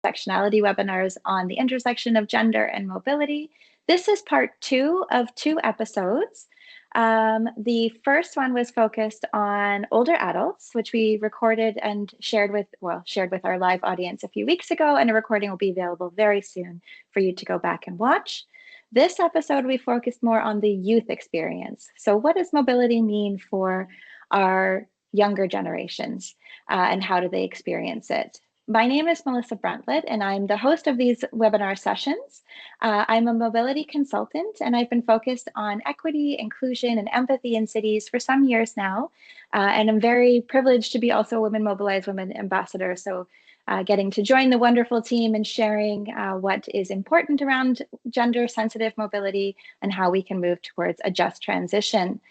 intersectionality webinars on the intersection of gender and mobility. This is part 2 of 2 episodes. The first one was focused on older adults, which we recorded and shared with our live audience a few weeks ago, and a recording will be available very soon for you to go back and watch. This episode, we focused more on the youth experience. So what does mobility mean for our younger generations, and how do they experience it? My name is Melissa Bruntlett, and I'm the host of these webinar sessions. I'm a mobility consultant, and I've been focused on equity, inclusion, and empathy in cities for some years now. And I'm very privileged to be also a Women Mobilize Women ambassador. So getting to join the wonderful team and sharing what is important around gender-sensitive mobility and how we can move towards a just transition.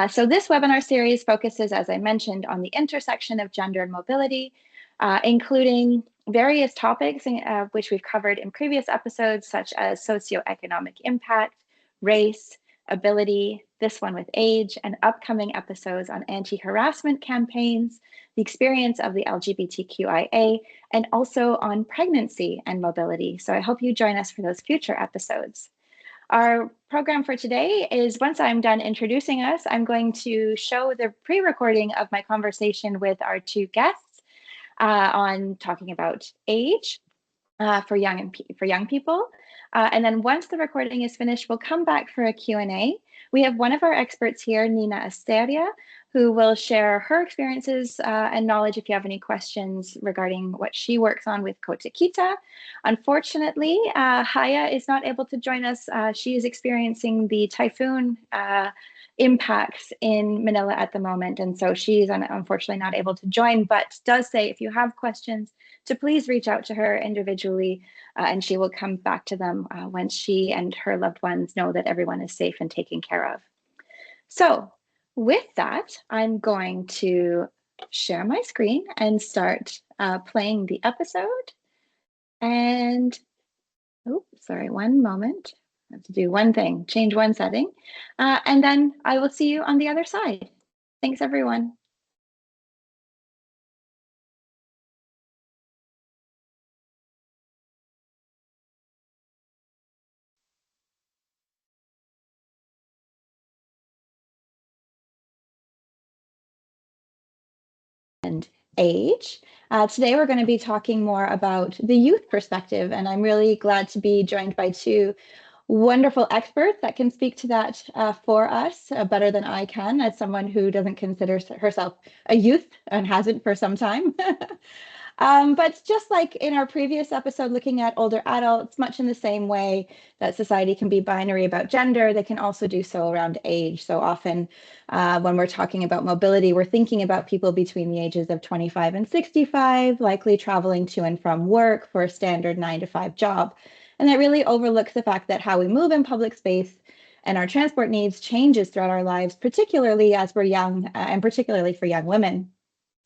So this webinar series focuses, as I mentioned, on the intersection of gender and mobility, including various topics which we've covered in previous episodes, such as socioeconomic impact, race, ability, this one with age, and upcoming episodes on anti-harassment campaigns, the experience of the LGBTQIA, and also on pregnancy and mobility. So I hope you join us for those future episodes. Our program for today is, once I'm done introducing us, I'm going to show the pre-recording of my conversation with our 2 guests on talking about age for young people. And then once the recording is finished, we'll come back for a Q&A. We have one of our experts here, Nina Asterina, who will share her experiences and knowledge if you have any questions regarding what she works on with Kota Kita. Unfortunately, Hya is not able to join us. She is experiencing the typhoon impacts in Manila at the moment, and so she's unfortunately not able to join, but does say if you have questions to please reach out to her individually, and she will come back to them when she and her loved ones know that everyone is safe and taken care of. So with that, I'm going to share my screen and start playing the episode. And, oh, sorry, one moment. I have to do one thing, change one setting, and then I will see you on the other side. Thanks, everyone. And age. Today, we're going to be talking more about the youth perspective, and I'm really glad to be joined by 2 wonderful experts that can speak to that for us better than I can, as someone who doesn't consider herself a youth and hasn't for some time. But just like in our previous episode, looking at older adults, much in the same way that society can be binary about gender, they can also do so around age. So often when we're talking about mobility, we're thinking about people between the ages of 25 and 65, likely traveling to and from work for a standard 9-to-5 job. And that really overlooks the fact that how we move in public space and our transport needs changes throughout our lives, particularly as we're young, and particularly for young women.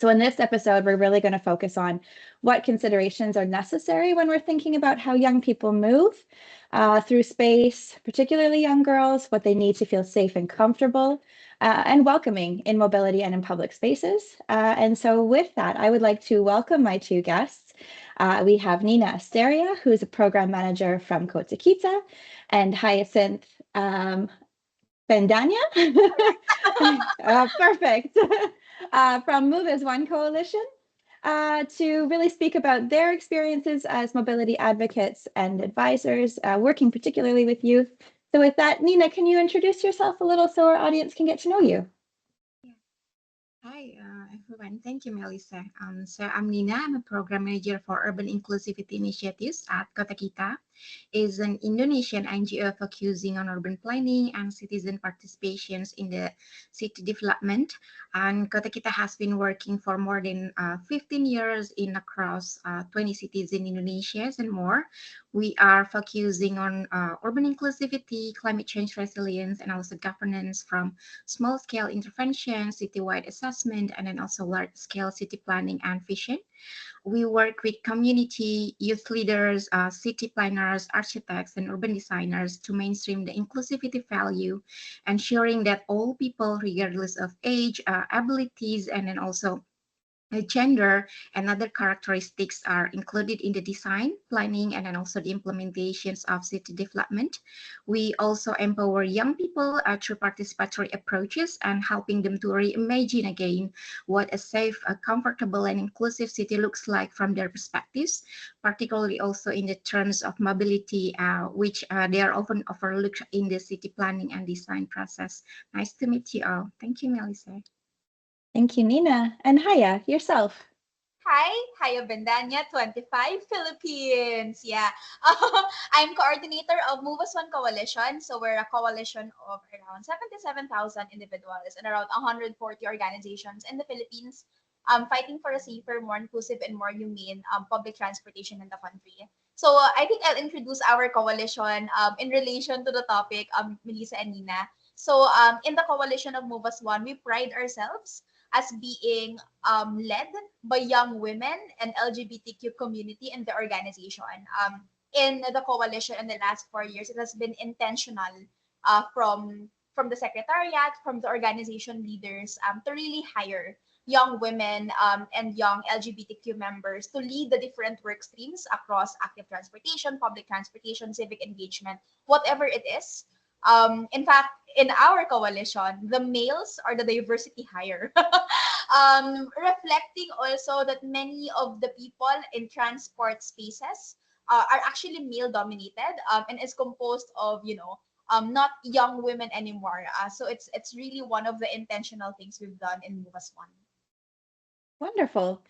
So in this episode, we're really going to focus on what considerations are necessary when we're thinking about how young people move through space, particularly young girls, what they need to feel safe and comfortable and welcoming in mobility and in public spaces. And so with that, I would like to welcome my 2 guests. We have Nina Asterina, who is a program manager from Kota Kita, and Hyacenth Bendaña, perfect, from Move as One Coalition, to really speak about their experiences as mobility advocates and advisors, working particularly with youth. So with that, Nina, can you introduce yourself a little so our audience can get to know you? Hi, everyone. Thank you, Melissa. So I'm Nina. I'm a program manager for urban inclusivity initiatives at Kota Kita. It's an Indonesian NGO focusing on urban planning and citizen participations in the city development. And Kota Kita has been working for more than 15 years in across 20 cities in Indonesia and more. We are focusing on urban inclusivity, climate change resilience, and also governance, from small-scale intervention, citywide assessment, and then also large-scale city planning and vision. We work with community, youth leaders, city planners, architects, and urban designers to mainstream the inclusivity value, ensuring that all people, regardless of age, abilities, and then also Gender and other characteristics are included in the design, planning, and then also the implementations of city development. We also empower young people through participatory approaches and helping them to reimagine again what a safe, comfortable, and inclusive city looks like from their perspectives, particularly also in the terms of mobility, which they are often overlooked in the city planning and design process. Nice to meet you all. Thank you, Melissa. Thank you, Nina. And Hya, yourself. Hi, Hya Bendaña, 25, Philippines. Yeah. I'm coordinator of Move As One Coalition. So we're a coalition of around 77,000 individuals and around 140 organizations in the Philippines, fighting for a safer, more inclusive, and more humane public transportation in the country. So I think I'll introduce our coalition in relation to the topic, Melissa and Nina. So in the coalition of Move As One, we pride ourselves as being led by young women and LGBTQ community in the organization. In the coalition in the last 4 years, it has been intentional from the secretariat, from the organization leaders to really hire young women and young LGBTQ members to lead the different work streams across active transportation, public transportation, civic engagement, whatever it is. In fact, in our coalition, the males are the diversity hire, reflecting also that many of the people in transport spaces are actually male dominated and is composed of, not young women anymore. So it's really one of the intentional things we've done in Move As One. Wonderful.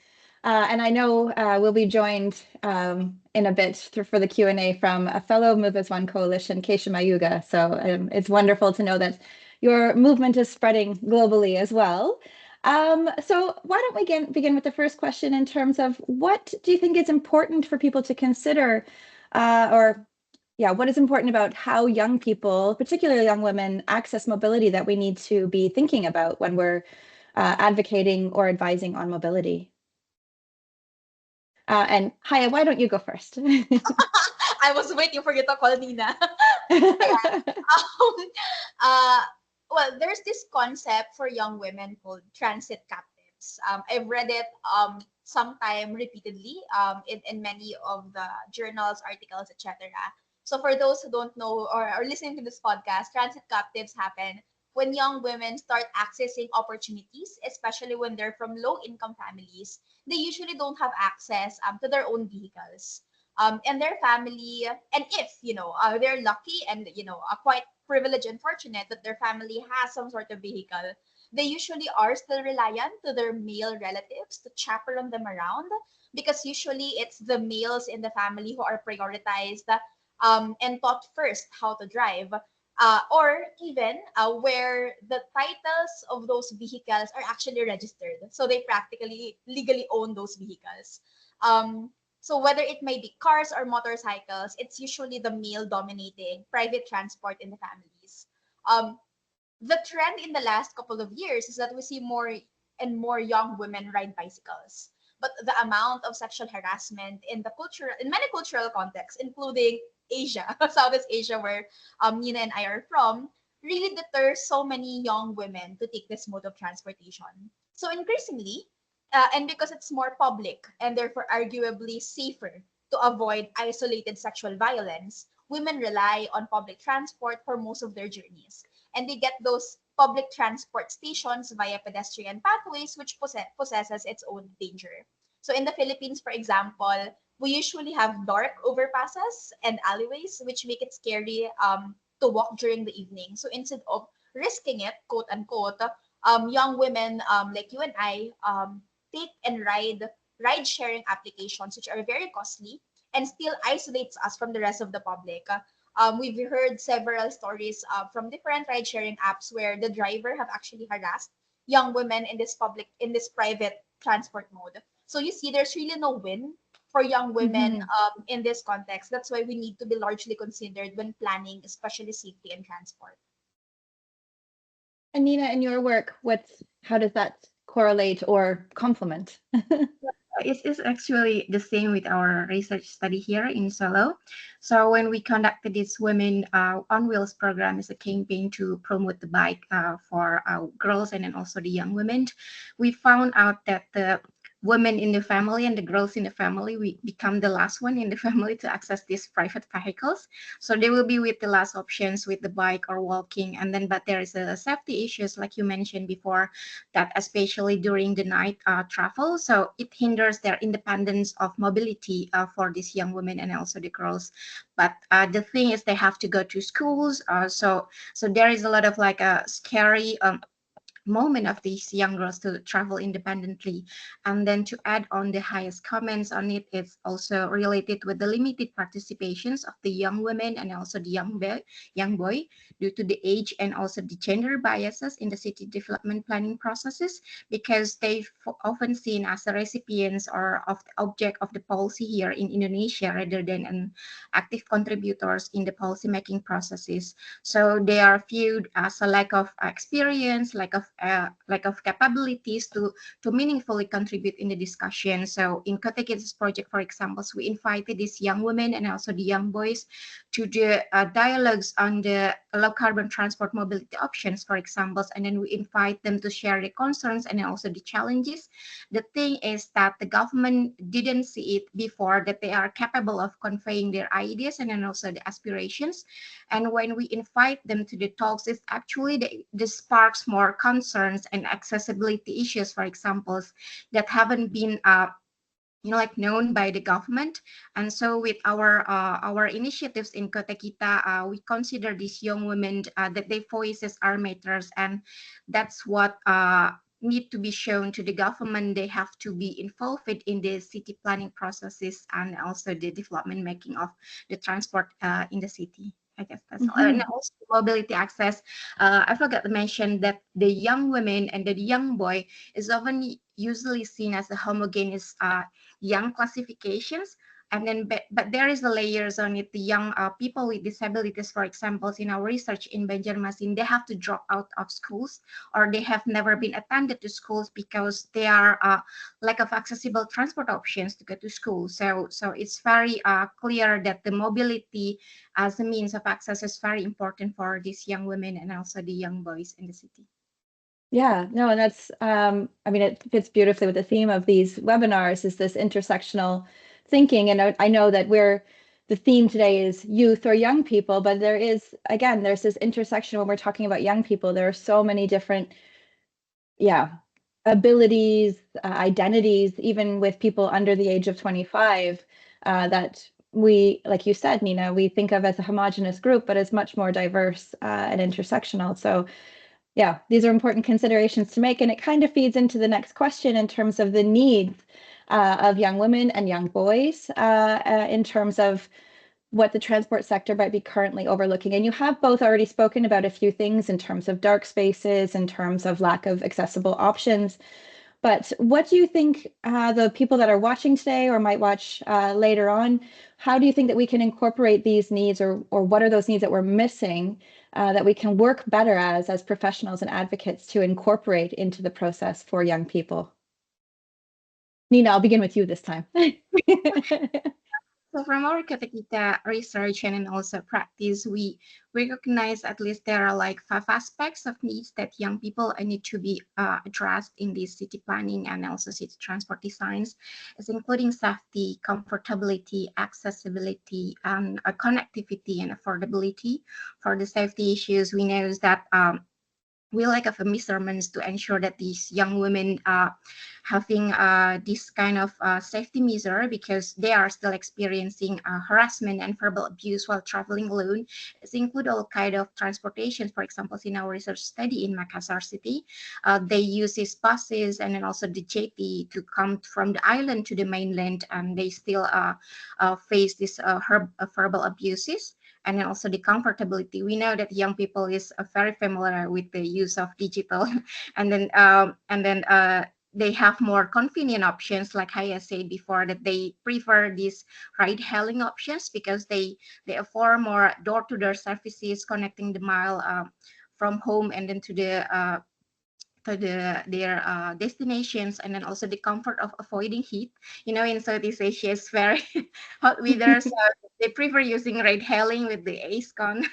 And I know we'll be joined in a bit for the Q&A from a fellow Move As One Coalition, Keisha Mayuga. So it's wonderful to know that your movement is spreading globally as well. So why don't we begin with the first question in terms of what do you think is important for people to consider what is important about how young people, particularly young women, access mobility that we need to be thinking about when we're advocating or advising on mobility? And Hya, why don't you go first? I was waiting for you to call Nina. um, uh, well, there's this concept for young women called transit captives. I've read it sometime repeatedly in many of the journals, articles, etc. So for those who don't know or are listening to this podcast, transit captives happen when young women start accessing opportunities, especially when they're from low income families. They usually don't have access to their own vehicles. And their family, and if they're lucky and are quite privileged and fortunate that their family has some sort of vehicle, they usually are still reliant to their male relatives to chaperone them around, because usually it's the males in the family who are prioritized and taught first how to drive, or even where the titles of those vehicles are actually registered, so they practically legally own those vehicles. So whether it may be cars or motorcycles, it's usually the male dominating private transport in the families. The trend in the last couple of years is that we see more and more young women ride bicycles. But the amount of sexual harassment in many cultural contexts, including Asia, Southeast Asia, where Nina and I are from, really deters so many young women to take this mode of transportation. So increasingly, and because it's more public and therefore arguably safer to avoid isolated sexual violence, women rely on public transport for most of their journeys. And they get those public transport stations via pedestrian pathways, which possesses its own danger. So in the Philippines, for example, we usually have dark overpasses and alleyways, which make it scary to walk during the evening. So instead of risking it, quote unquote, young women like you and I take and ride sharing applications, which are very costly and still isolates us from the rest of the public. We've heard several stories from different ride sharing apps where the driver have actually harassed young women in this private transport mode. So you see, there's really no win for young women in this context. That's why we need to be largely considered when planning, especially safety and transport. And Nina, in your work, how does that correlate or complement? It's actually the same with our research study here in Solo. So when we conducted this Women on Wheels program as a campaign to promote the bike for girls and then also the young women, we found out that the women in the family and the girls in the family, we become the last one in the family to access these private vehicles. So they will be with the last options with the bike or walking. And then, but there is a safety issues, like you mentioned before, that especially during the night travel. So it hinders their independence of mobility for these young women and also the girls. But the thing is, they have to go to schools. So there is a lot of like a scary moment of these young girls to travel independently. And then to add on the highest comments on it, it's also related with the limited participations of the young women and also the young boy due to the age and also the gender biases in the city development planning processes, because they often seen as the recipients or of the object of the policy here in Indonesia rather than an active contributors in the policy making processes. So they are viewed as a lack of experience, lack of capabilities to meaningfully contribute in the discussion. So in Kota Kita's project, for example, we invited these young women and also the young boys to the dialogues on the low carbon transport mobility options, for example, and then we invite them to share the concerns and also the challenges. The thing is that the government didn't see it before, that they are capable of conveying their ideas and then also the aspirations. And when we invite them to the talks, it's actually this sparks more concerns and accessibility issues, for example, that haven't been like known by the government. And so with our initiatives in Kota Kita, we consider these young women that their voices are matters, and that's what need to be shown to the government. They have to be involved in the city planning processes and also the development making of the transport in the city. I guess that's all. And also mobility access. I forgot to mention that the young women and the young boy is often usually seen as a homogeneous young classifications. And then, but there is the layers on it. The young people with disabilities, for example, in our research in Banjarmasin, they have to drop out of schools, or they have never been attended to schools because they are lack of accessible transport options to go to school. So it's very clear that the mobility as a means of access is very important for these young women and also the young boys in the city. Yeah, no, and that's, I mean, it fits beautifully with the theme of these webinars, is this intersectional thinking. And I know that the theme today is youth or young people, but there is, again, there's this intersection when we're talking about young people. There are so many different, abilities, identities, even with people under the age of 25, that we, like you said, Nina, we think of as a homogenous group, but as much more diverse and intersectional. So yeah, these are important considerations to make, and it kind of feeds into the next question in terms of the needs of young women and young boys in terms of what the transport sector might be currently overlooking. And you have both already spoken about a few things in terms of dark spaces, in terms of lack of accessible options. But what do you think the people that are watching today or might watch later on, how do you think that we can incorporate these needs, or what are those needs that we're missing that we can work better as professionals and advocates to incorporate into the process for young people? Nina, I'll begin with you this time. So from our Kata research and also practice, we recognize at least there are like 5 aspects of needs that young people need to be addressed in this city planning and also city transport designs. It's including safety, comfortability, accessibility, and connectivity and affordability. For the safety issues, we know that we like of a measurements to ensure that these young women are having this kind of safety measure, because they are still experiencing harassment and verbal abuse while traveling alone. It include all kind of transportation. For example, in our research study in Makassar city, they use these buses and then also the jetty to come from the island to the mainland, and they still face this verbal abuses. And then also the comfortability. We know that young people is very familiar with the use of digital, and then they have more convenient options, like Hya said before, that they prefer these ride-hailing options because they offer more door-to-door services connecting the mile from home and then to to their destinations, and then also the comfort of avoiding heat. In Southeast Asia, it's very hot weather, so they prefer using ride hailing with the ace con,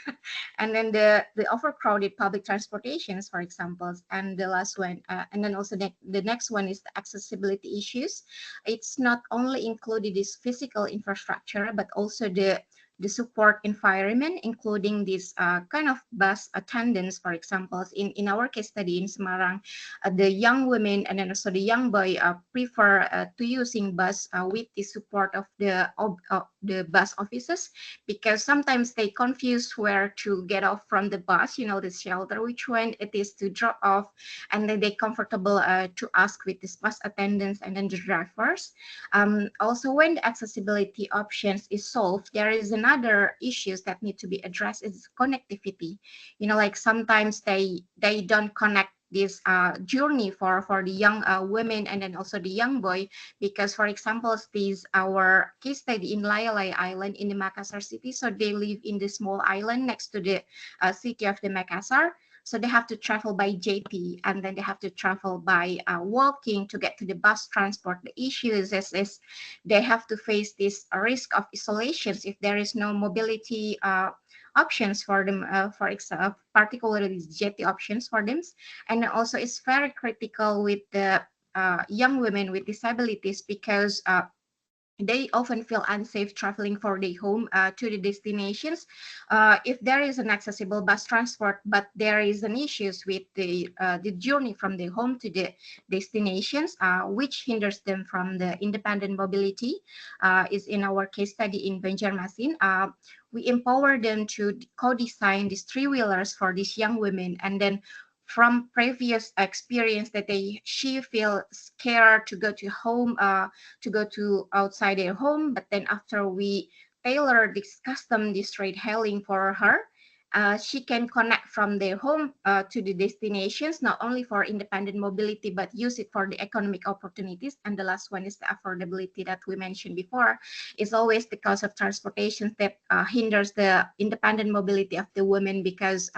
and then the overcrowded public transportations, for example. And the last one, and then also the next one is the accessibility issues. It's not only included this physical infrastructure, but also the support environment, including this kind of bus attendants, for example. In our case study in Semarang, the young women and then also the young boy prefer to using bus with the support of the bus officers, because sometimes they confuse where to get off from the bus, the shelter, which one it is to drop off, and then they comfortable to ask with this bus attendants and then the drivers. Also, when the accessibility options is solved, there is another issues that need to be addressed is connectivity. Like sometimes they don't connect this journey for the young women and then also the young boy, because for example, these our case study in Layalay Island in the Makassar city, so they live in the small island next to the city of the Makassar. So they have to travel by JP, and then they have to travel by walking to get to the bus transport. The issue is they have to face this risk of isolations if there is no mobility options for them, for example, particularly JT options for them. And also it's very critical with the young women with disabilities, because they often feel unsafe traveling for their home to the destinations. If there is an accessible bus transport, but there is an issues with the journey from the home to the destinations, which hinders them from the independent mobility, is in our case study in Banjarmasin. We empower them to co-design these three-wheelers for these young women, and then from previous experience that she feel scared to go to home, to go to outside their home. But then after we tailor this custom this ride hailing for her, she can connect from their home to the destinations, not only for independent mobility, but use it for the economic opportunities. And the last one is the affordability that we mentioned before. Is always the cost of transportation that hinders the independent mobility of the women, because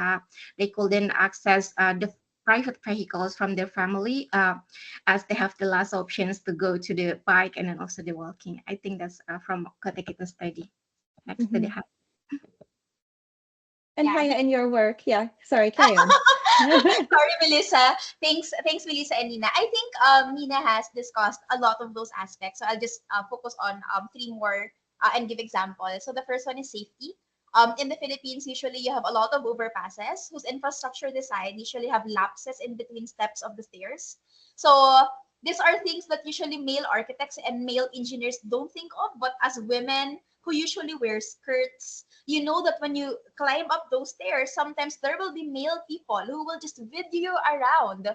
they couldn't access the private vehicles from their family, as they have the last options to go to the bike and then also the walking. I think that's from Kota Kita study. Next to the And Yeah, Hya, in your work, yeah, sorry, carry on. sorry, Melissa. Thanks, Melissa and Nina. I think Nina has discussed a lot of those aspects, so I'll just focus on three more and give examples. So the first one is safety. In the Philippines, usually you have a lot of overpasses whose infrastructure design usually have lapses in between steps of the stairs. So these are things that usually male architects and male engineers don't think of, but as women who usually wear skirts, you know that when you climb up those stairs, sometimes there will be male people who will just video you around,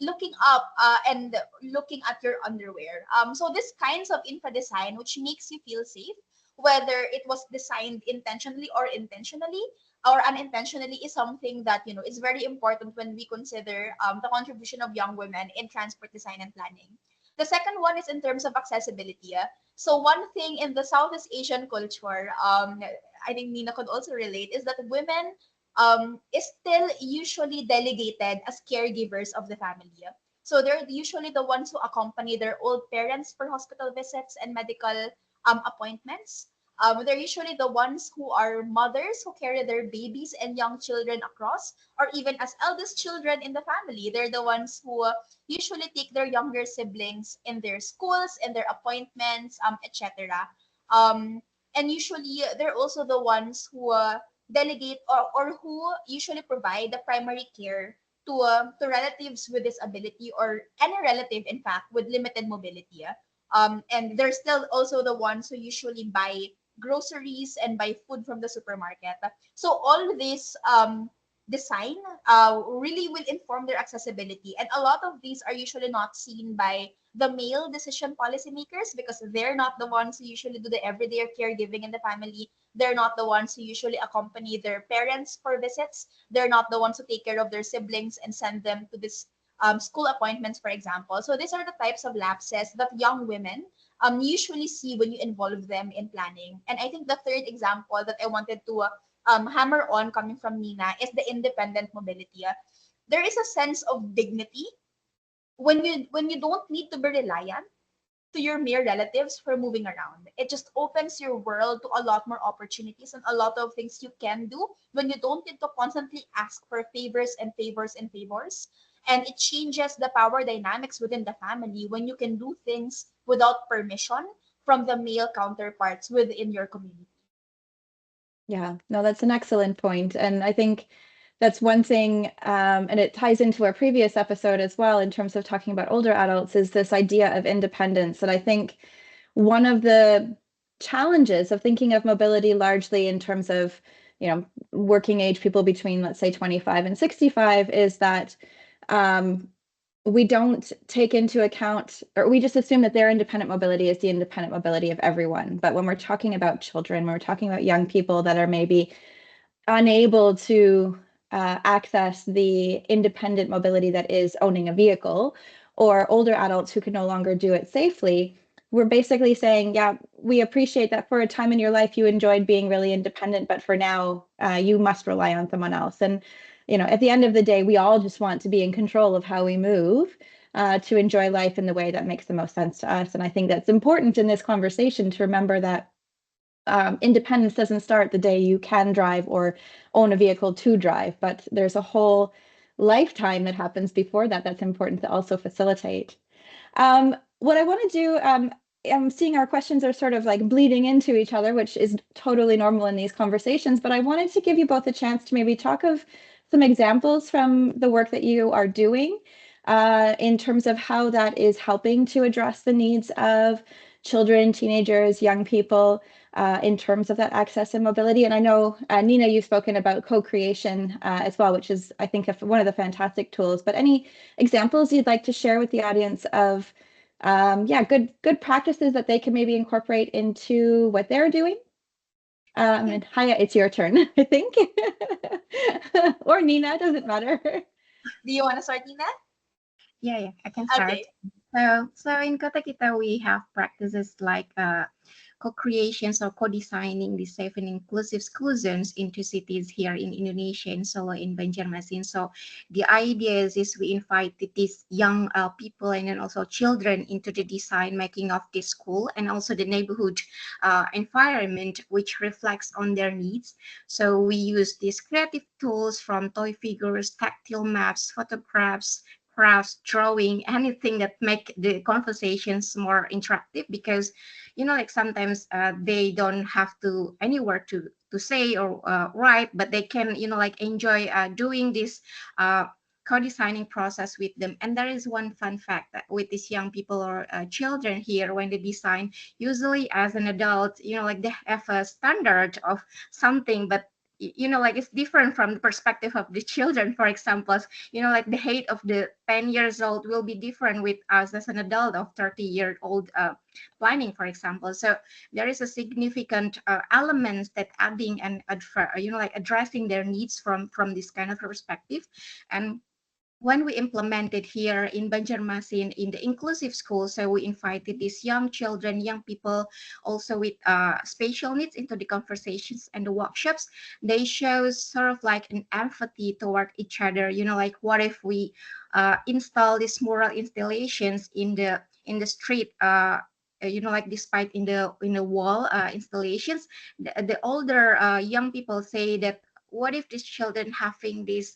looking up and looking at your underwear. So this kinds of infra design, which makes you feel safe, whether it was designed intentionally or intentionally or unintentionally, is something that is very important when we consider the contribution of young women in transport design and planning. The second one is in terms of accessibility. So one thing in the Southeast Asian culture, I think Nina could also relate, is that women is still usually delegated as caregivers of the family. So they're usually the ones who accompany their old parents for hospital visits and medical appointments. They're usually the ones who are mothers who carry their babies and young children across, or even as eldest children in the family. They're the ones who usually take their younger siblings in their schools, in their appointments, etc. And usually they're also the ones who delegate or who usually provide the primary care to relatives with disability or any relative, in fact, with limited mobility. And they're still also the ones who usually buy groceries and buy food from the supermarket. So all this design really will inform their accessibility. And a lot of these are usually not seen by the male decision policymakers, because they're not the ones who usually do the everyday caregiving in the family. They're not the ones who usually accompany their parents for visits. They're not the ones who take care of their siblings and send them to this school appointments, for example. So these are the types of lapses that young women usually see when you involve them in planning. And I think the third example that I wanted to hammer on, coming from Nina, is the independent mobility. there is a sense of dignity when you don't need to be reliant to your mere relatives for moving around. It just opens your world to a lot more opportunities and a lot of things you can do when you don't need to constantly ask for favors and favors and favors. And it changes the power dynamics within the family when you can do things without permission from the male counterparts within your community. Yeah, no, that's an excellent point. And I think that's one thing, and it ties into our previous episode as well in terms of talking about older adults, is this idea of independence. And I think one of the challenges of thinking of mobility largely in terms of, working age people between, let's say, 25 and 65 is that we don't take into account, or we just assume that their independent mobility is the independent mobility of everyone. But when we're talking about children, when we're talking about young people that are maybe unable to access the independent mobility that is owning a vehicle, or older adults who can no longer do it safely, we're basically saying, yeah, we appreciate that for a time in your life you enjoyed being really independent, but for now you must rely on someone else. And at the end of the day, we all just want to be in control of how we move to enjoy life in the way that makes the most sense to us. And I think that's important in this conversation to remember that independence doesn't start the day you can drive or own a vehicle to drive, but there's a whole lifetime that happens before that that's important to also facilitate. What I want to do, I'm seeing our questions are sort of like bleeding into each other, which is totally normal in these conversations, but I wanted to give you both a chance to maybe talk of some examples from the work that you are doing in terms of how that is helping to address the needs of children, teenagers, young people in terms of that access and mobility. And I know, Nina, you've spoken about co-creation as well, which is, I think, one of the fantastic tools. But any examples you'd like to share with the audience of, good practices that they can maybe incorporate into what they're doing? And Hya, it's your turn, I think. Or Nina, doesn't matter. Do you want to start, Nina? Yeah, I can start. Okay. So in Kota Kita, we have practices like co-creations or co-designing the safe and inclusive school zones into cities here in Indonesia, in Solo, in Banjarmasin. So the idea is we invite these young people and then also children into the design making of this school and also the neighborhood environment, which reflects on their needs. So we use these creative tools from toy figures, tactile maps, photographs, crafts, drawing, anything that make the conversations more interactive, because like sometimes they don't have to anywhere to say or write, but they can like enjoy doing this co-designing process with them. And there is one fun fact that with these young people or children here, when they design, usually as an adult, like they have a standard of something, but like it's different from the perspective of the children. For example, like the height of the 10 years old will be different with us as an adult of 30-year-old planning, for example. So there is a significant elements that adding and like addressing their needs from this kind of perspective. And when we implemented here in Banjarmasin in the inclusive school, so we invited these young children, young people also with special needs into the conversations and the workshops. They show sort of like an empathy toward each other. Like what if we install these mural installations in the street, like despite in the wall installations, the older young people say that what if these children having these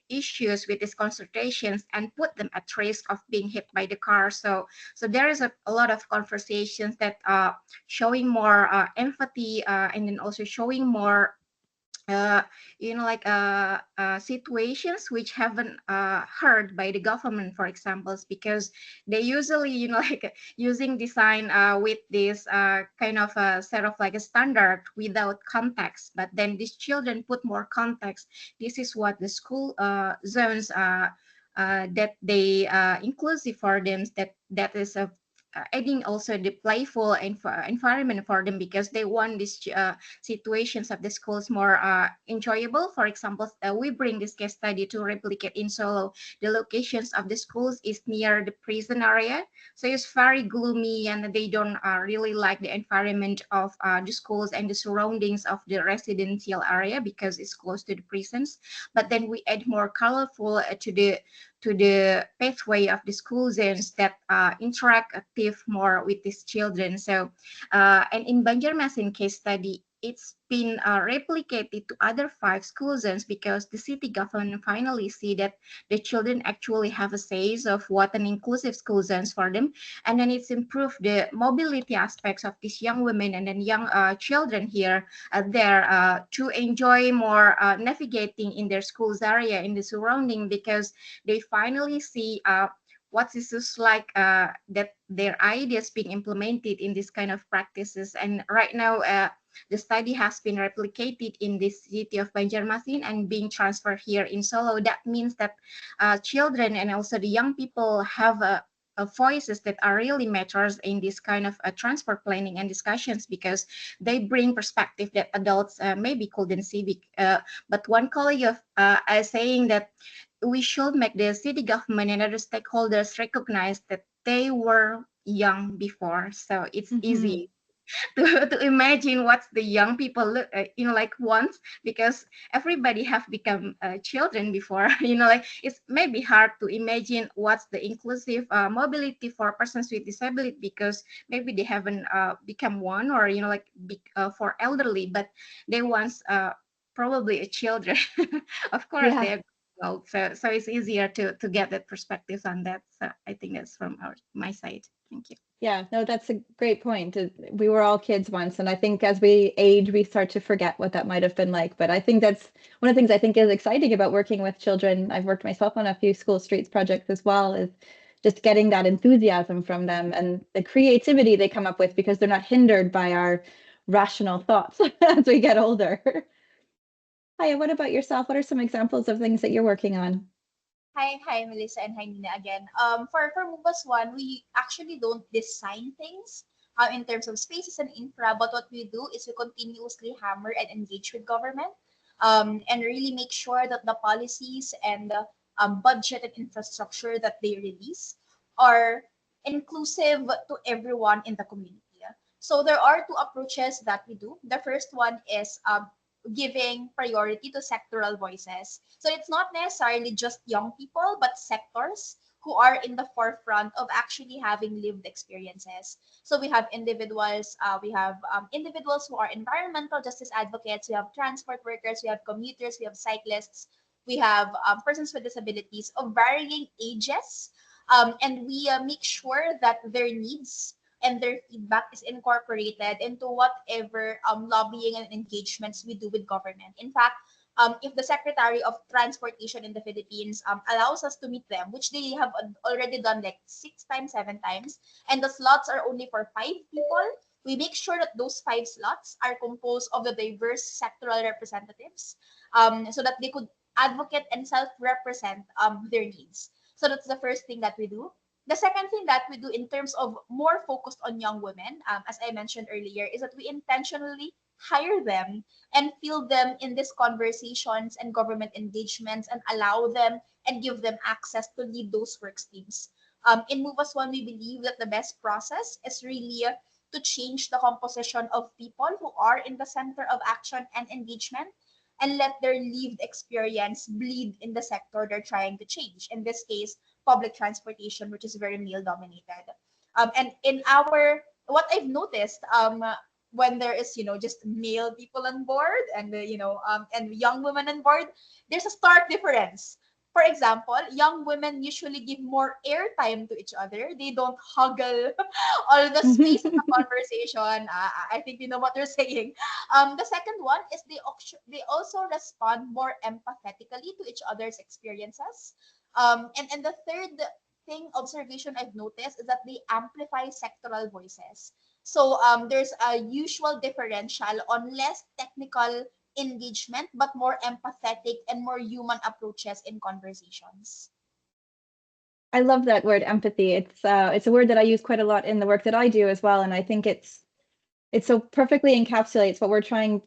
issues with these consultations and put them at risk of being hit by the car. So there is a lot of conversations that showing more empathy and then also showing more like situations which haven't heard by the government, for example, because they usually like using design with this kind of a set of like a standard without context, but then these children put more context. This is what the school zones that they inclusive for them, that is a adding also the playful environment for them, because they want these situations of the schools more enjoyable. For example, we bring this case study to replicate in Solo. The locations of the schools is near the prison area, so it's very gloomy, and they don't really like the environment of the schools and the surroundings of the residential area because it's close to the prisons. But then we add more colorful to the pathway of the school zones that interactive more with these children. So, and in Banjarmasin case study, it's been replicated to other 5 school zones because the city government finally see that the children actually have a say of what an inclusive school zones for them, and then it's improved the mobility aspects of these young women and then young children here there to enjoy more navigating in their schools area in the surrounding, because they finally see what this is like that their ideas being implemented in this kind of practices. And right now the study has been replicated in this city of Banjarmasin and being transferred here in Solo. That means that children and also the young people have voices that are really matters in this kind of transport planning and discussions, because they bring perspective that adults maybe couldn't see. But one colleague of saying that we should make the city government and other stakeholders recognize that they were young before, so it's Mhm. easy to imagine what the young people look like once, because everybody have become children before. Like it's maybe hard to imagine what's the inclusive mobility for persons with disability, because maybe they haven't become one, or like for elderly, but they once probably a children. Of course Yeah. they're old, so it's easier to get that perspective on that. So I think that's from my side. Thank you. Yeah, no, that's a great point. We were all kids once, and I think as we age, we start to forget what that might have been like. But I think that's one of the things I think is exciting about working with children. I've worked myself on a few school streets projects as well, is just getting that enthusiasm from them and the creativity they come up with because they're not hindered by our rational thoughts as we get older. Hiya, what about yourself? What are some examples of things that you're working on? Hi, Melissa, and hi, Nina again. For Movas One, we actually don't design things in terms of spaces and infra, but what we do is we continuously hammer and engage with government, and really make sure that the policies and the budget and infrastructure that they release are inclusive to everyone in the community. So there are two approaches that we do. The first one is giving priority to sectoral voices. So it's not necessarily just young people, but sectors who are in the forefront of actually having lived experiences. So we have individuals, individuals who are environmental justice advocates, we have transport workers, we have commuters, we have cyclists, we have persons with disabilities of varying ages, and we make sure that their needs and their feedback is incorporated into whatever lobbying and engagements we do with government. In fact, if the Secretary of Transportation in the Philippines allows us to meet them, which they have already done like 6 times, 7 times, and the slots are only for 5 people, we make sure that those 5 slots are composed of the diverse sectoral representatives, so that they could advocate and self-represent their needs. So that's the first thing that we do. The second thing that we do in terms of more focused on young women, as I mentioned earlier, is that we intentionally hire them and field them in these conversations and government engagements and allow them and give them access to lead those work streams. In Move As One, we believe that the best process is really to change the composition of people who are in the center of action and engagement and let their lived experience bleed in the sector they're trying to change. In this case, public transportation, which is very male dominated. And in our, what I've noticed, when there is, just male people on board and, and young women on board, there's a stark difference. For example, young women usually give more airtime to each other. They don't huggle all the space in the conversation. I think you know what they're saying. The second one is they also respond more empathetically to each other's experiences. And the third thing observation I've noticed is that they amplify sectoral voices. So there's a usual differential on less technical engagement, but more empathetic and more human approaches in conversations. I love that word, empathy. It's a word that I use quite a lot in the work that I do as well, and I think it so perfectly encapsulates what we're trying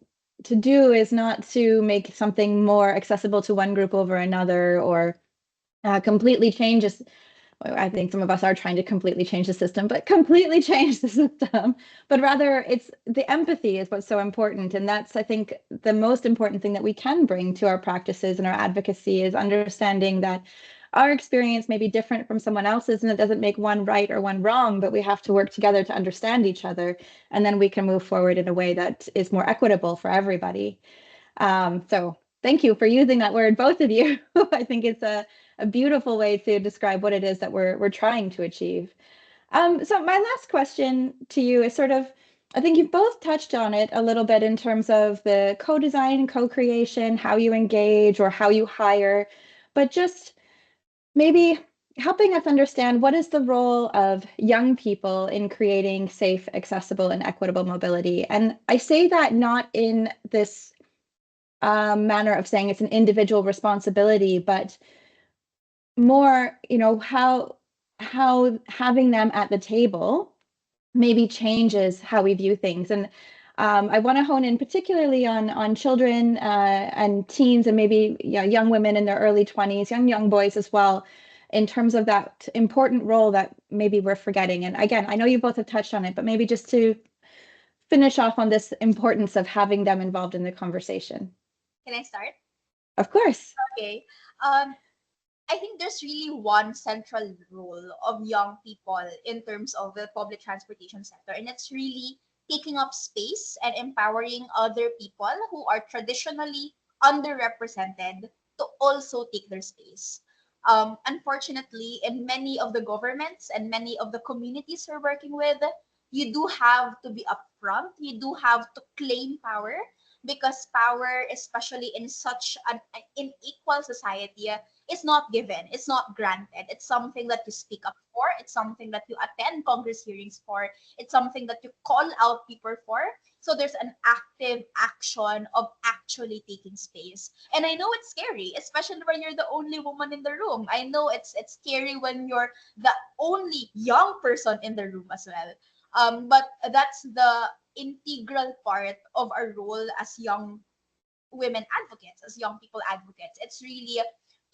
to do is not to make something more accessible to one group over another or completely change us. I think some of us are trying to completely change the system, but completely change the system. But rather, it's the empathy is what's so important. And that's, I think, the most important thing that we can bring to our practices and our advocacy is understanding that our experience may be different from someone else's, and it doesn't make one right or one wrong, but we have to work together to understand each other. And then we can move forward in a way that is more equitable for everybody. So thank you for using that word, both of you. I think it's a beautiful way to describe what it is that we're trying to achieve. So my last question to you is sort of, I think you've both touched on it a little bit in terms of the co-design, co-creation, how you engage or how you hire, but just maybe helping us understand what is the role of young people in creating safe, accessible, and equitable mobility. And I say that not in this manner of saying it's an individual responsibility, but more, how having them at the table maybe changes how we view things. And I want to hone in particularly on children and teens and maybe young women in their early 20s, young boys as well, in terms of that important role that maybe we're forgetting. And again, I know you both have touched on it, but maybe just to finish off on this importance of having them involved in the conversation. Can I start? Of course. Okay. I think there's really one central role of young people in terms of the public transportation sector, and it's really taking up space and empowering other people who are traditionally underrepresented to also take their space. Unfortunately, in many of the governments and many of the communities we're working with, you do have to be upfront, you do have to claim power because power, especially in such an unequal society, is not given, it's not granted. It's something that you speak up for, it's something that you attend Congress hearings for, it's something that you call out people for. So there's an active action of actually taking space. And I know it's scary, especially when you're the only woman in the room. I know it's scary when you're the only young person in the room as well. But that's the integral part of our role as young women advocates, as young people advocates. It's really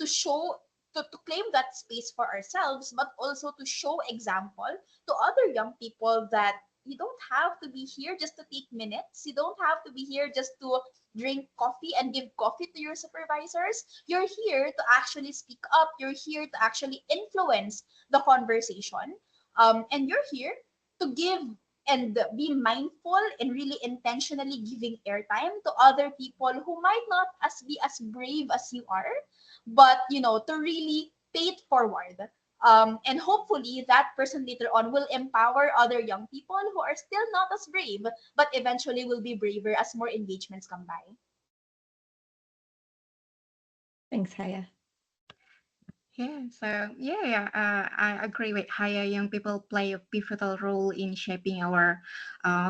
to show, to claim that space for ourselves, but also to show example to other young people that you don't have to be here just to take minutes. You don't have to be here just to drink coffee and give coffee to your supervisors. You're here to actually speak up. You're here to actually influence the conversation. And you're here to give and be mindful and really intentionally giving airtime to other people who might not be as brave as you are, but to really pay it forward. And hopefully that person later on will empower other young people who are still not as brave, but eventually will be braver as more engagements come by. Thanks, Hya. I agree with Hya. Young people play a pivotal role in shaping our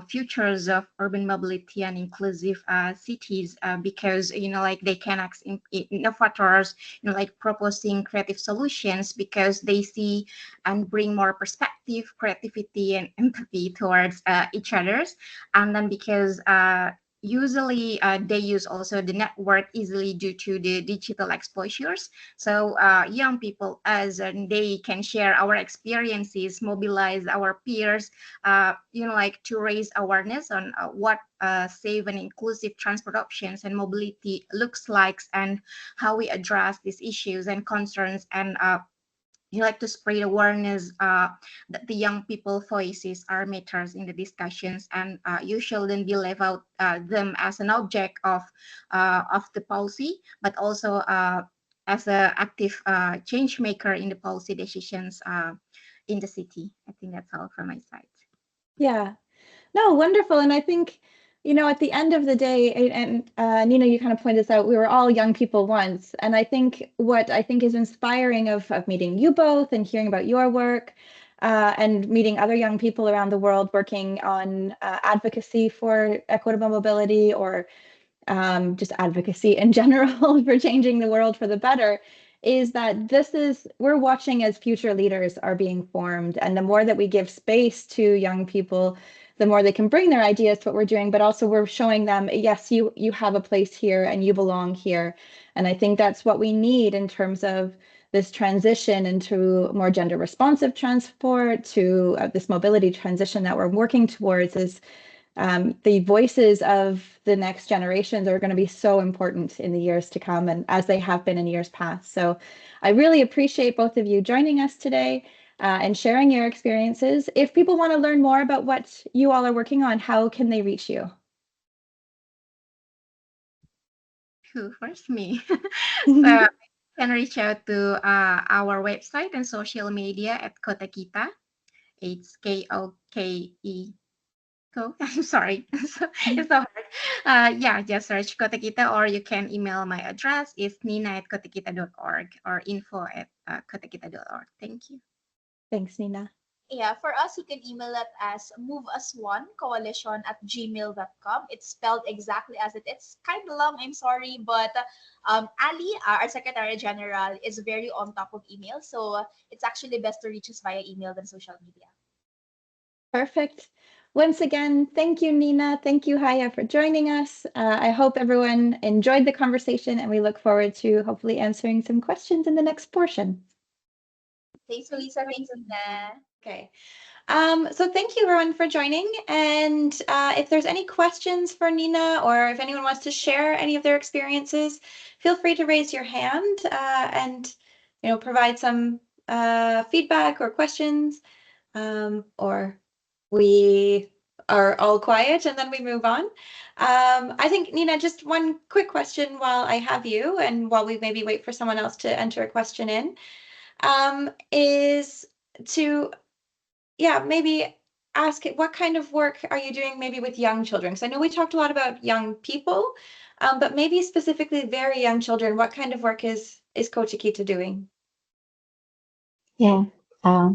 futures of urban mobility and inclusive cities because like they can act innovators, like proposing creative solutions because they see and bring more perspective, creativity, and empathy towards each others, and then because usually they use also the network easily due to the digital exposures. So young people, as they can share our experiences, mobilize our peers, like to raise awareness on what safe and inclusive transport options and mobility looks like, and how we address these issues and concerns, and like to spread awareness that the young people voices are matters in the discussions, and you shouldn't be left out them as an object of the policy, but also as an active change maker in the policy decisions in the city. I think that's all from my side. Yeah, no, wonderful. And I think, at the end of the day, and Nina, you kind of pointed this out, we were all young people once. And I think what I think is inspiring of meeting you both and hearing about your work and meeting other young people around the world working on advocacy for equitable mobility or just advocacy in general for changing the world for the better is that we're watching as future leaders are being formed. And the more that we give space to young people, the more they can bring their ideas to what we're doing, but also we're showing them, yes, you have a place here and you belong here. And I think that's what we need in terms of this transition into more gender responsive transport, to this mobility transition that we're working towards, is the voices of the next generations are going to be so important in the years to come, and as they have been in years past. So I really appreciate both of you joining us today and sharing your experiences. If people want to learn more about what you all are working on, how can they reach you? Who first? Me. So you can reach out to our website and social media at Kota Kita. It's KOKE. I'm sorry. It's so hard. Yeah, just search Kota Kita, or you can email my address. It's nina@kotakita.org or info@kotakita.org. Thank you. Thanks, Nina. Yeah, for us, you can email it as moveas1coalition@gmail.com. It's spelled exactly as it. It's kind of long, I'm sorry, but Ali, our Secretary General, is very on top of email, so it's actually best to reach us via email than social media. Perfect. Once again, thank you, Nina. Thank you, Hya, for joining us. I hope everyone enjoyed the conversation, and we look forward to hopefully answering some questions in the next portion. Thanks, Melissa. Thanks, Nina. Okay. So thank you, everyone, for joining. And if there's any questions for Nina, or if anyone wants to share any of their experiences, feel free to raise your hand and provide some feedback or questions, or we are all quiet and then we move on. I think, Nina, just one quick question while I have you, and while we maybe wait for someone else to enter a question in, is to maybe ask what kind of work are you doing maybe with young children? Because I know we talked a lot about young people, but maybe specifically very young children, what kind of work is Kota Kita doing? Yeah,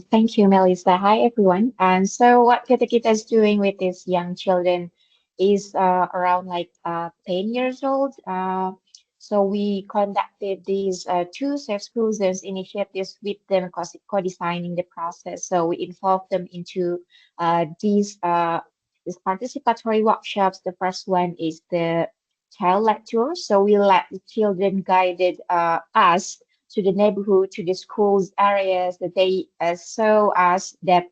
thank you, Melissa. Hi, everyone. And so what Kita is doing with these young children is around like 10 years old. So we conducted these two safe schools initiatives with them, co-designing the process. So we involved them into these participatory workshops. The first one is the child-led tour. So we let the children guided us to the neighborhood, to the schools areas that they saw us that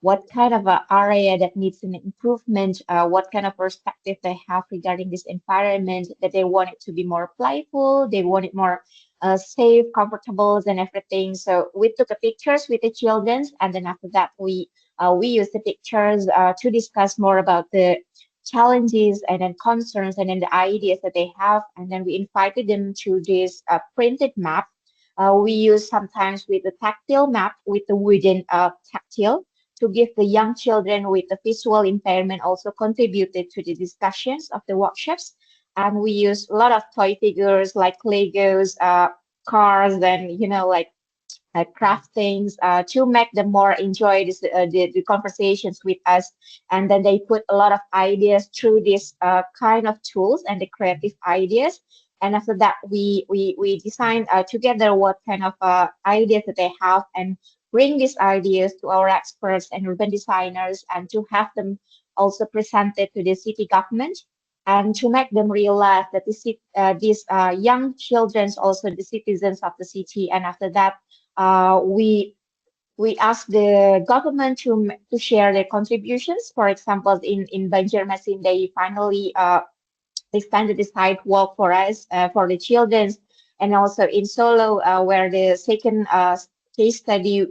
what kind of area that needs an improvement, what kind of perspective they have regarding this environment, that they want it to be more playful, they want it more safe, comfortable, and everything. So we took the pictures with the children, and then after that we used the pictures to discuss more about the challenges and then concerns and then the ideas that they have, and then we invited them to this printed map. We use sometimes with the tactile map with the wooden tactile to give the young children with the visual impairment also contributed to the discussions of the workshops. And we use a lot of toy figures like Legos, cars, and like craft things to make them more enjoy the conversations with us. And then they put a lot of ideas through this kind of tools and the creative ideas. And after that, we design together what kind of ideas that they have, and bring these ideas to our experts and urban designers, and to have them also presented to the city government, and to make them realize that these young children also the citizens of the city. And after that, we ask the government to share their contributions. For example, in Banjarmasin, they finally expanded the sidewalk for us for the children, and also in Solo, where the second case study,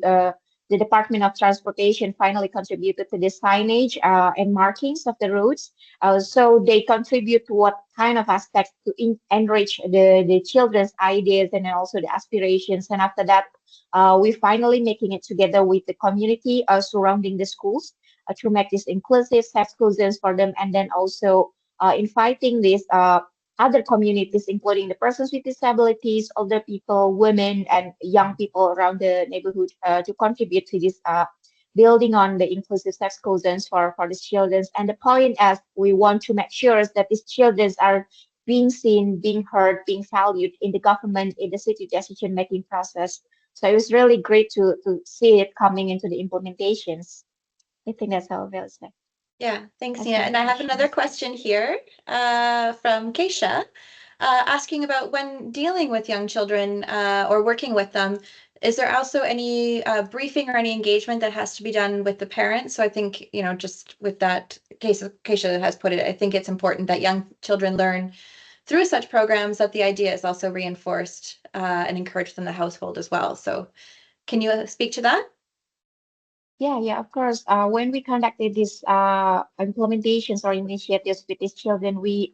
the Department of Transportation finally contributed to the signage and markings of the roads. So they contribute to what kind of aspects to enrich the children's ideas and then also the aspirations. And after that, we finally making it together with the community surrounding the schools to make this inclusive, safe schools for them, and then also inviting these other communities, including the persons with disabilities, older people, women, and young people around the neighborhood to contribute to this building on the inclusive safe schools for the children. And the point is we want to make sure that these children are being seen, being heard, being valued in the government, in the city decision-making process. So it was really great to see it coming into the implementations. I think that's how I will say. Yeah, thanks, That's Nina. my And I have another question. question here from Keisha, asking about when dealing with young children or working with them, is there also any briefing or any engagement that has to be done with the parents? So I think, you know, just with that case, Keisha has put it, I think it's important that young children learn through such programs that the idea is also reinforced and encouraged in the household as well. So can you speak to that? Yeah, of course. When we conducted these implementations or initiatives with these children, we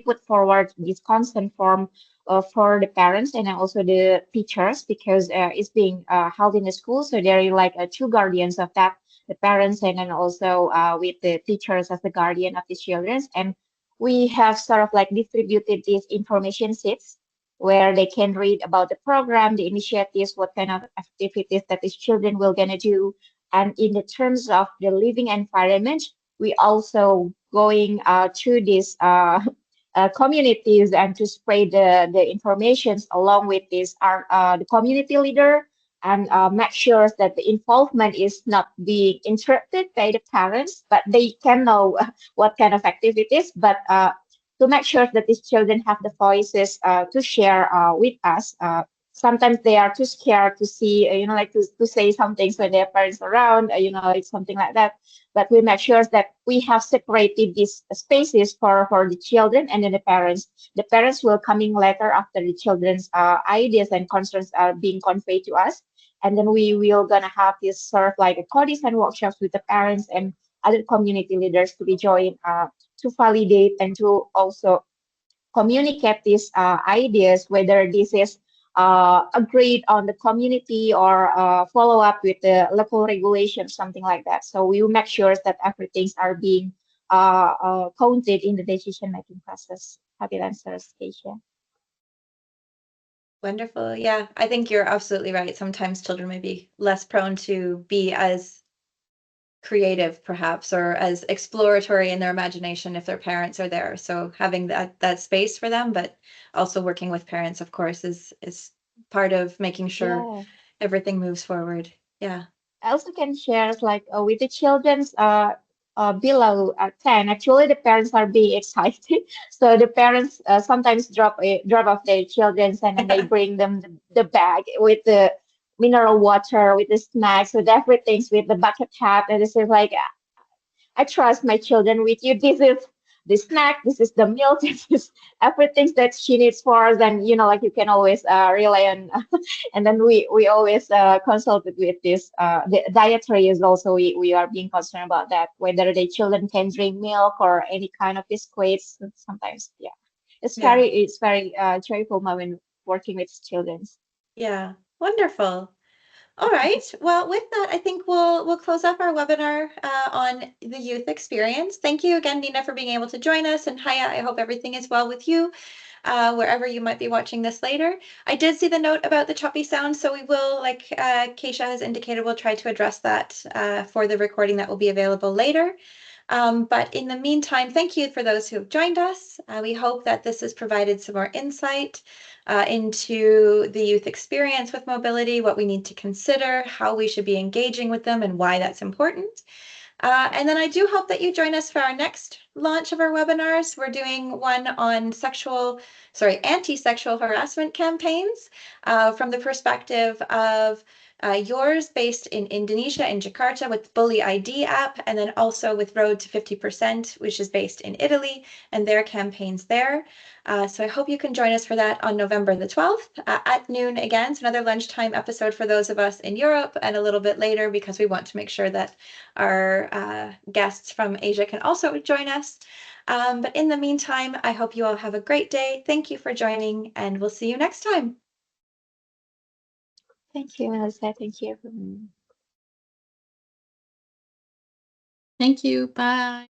put forward this consent form for the parents and also the teachers because it's being held in the school. So there are like two guardians of that, the parents and then also with the teachers as the guardian of the children. And we have sort of like distributed these information sheets where they can read about the program, the initiatives, what kind of activities that these children will gonna do. And in the terms of the living environment, we also going to these communities and to spread the informations along with this the community leader and make sure that the involvement is not being interrupted by the parents, but they can know what kind of activities, but to make sure that these children have the voices to share with us. Sometimes they are too scared to see, like to say some things when their parents are around, like something like that. But we make sure that we have separated these spaces for the children and then the parents. The parents will coming later after the children's ideas and concerns are being conveyed to us. And then we will gonna have this sort of like a co-design workshops with the parents and other community leaders to be joined to validate and to also communicate these ideas, whether this is agreed on the community or follow up with the local regulations, something like that. So we will make sure that everything's are being counted in the decision making process. Happy answers, Keisha. Wonderful. Yeah, I think you're absolutely right. Sometimes children may be less prone to be as creative, perhaps, or as exploratory in their imagination if their parents are there. So having that space for them, but also working with parents, of course, is part of making sure Yeah. everything moves forward. Yeah. I also can share like with the children's below 10. Actually, the parents are being excited. So the parents sometimes drop off their children's and then they bring them the bag with the mineral water, with the snacks, with everything, with the bucket hat. And this is like I trust my children with you. This is the snack, this is the milk, this is everything that she needs for us. And like you can always rely on. And then we always consulted with this. The dietary is also we are being concerned about that, whether the children can drink milk or any kind of biscuits. Sometimes, yeah, Yeah. it's very joyful moment working with children. Yeah. Wonderful. All right. Well, with that, I think we'll close off our webinar on the youth experience. Thank you again, Nina, for being able to join us. And Hya, I hope everything is well with you, wherever you might be watching this later. I did see the note about the choppy sound, so we will, like Keisha has indicated, we'll try to address that for the recording that will be available later. But in the meantime, thank you for those who have joined us. We hope that this has provided some more insight into the youth experience with mobility, what we need to consider, how we should be engaging with them, and why that's important. And then I do hope that you join us for our next launch of our webinars. We're doing one on anti-sexual harassment campaigns from the perspective of yours based in Indonesia, in Jakarta, with Bully ID app, and then also with Road to 50%, which is based in Italy, and their campaigns there. So I hope you can join us for that on November the 12th at noon again. It's another lunchtime episode for those of us in Europe, and a little bit later because we want to make sure that our guests from Asia can also join us. But in the meantime, I hope you all have a great day. Thank you for joining, and we'll see you next time. Thank you, Melissa. Thank you. Thank you. Bye.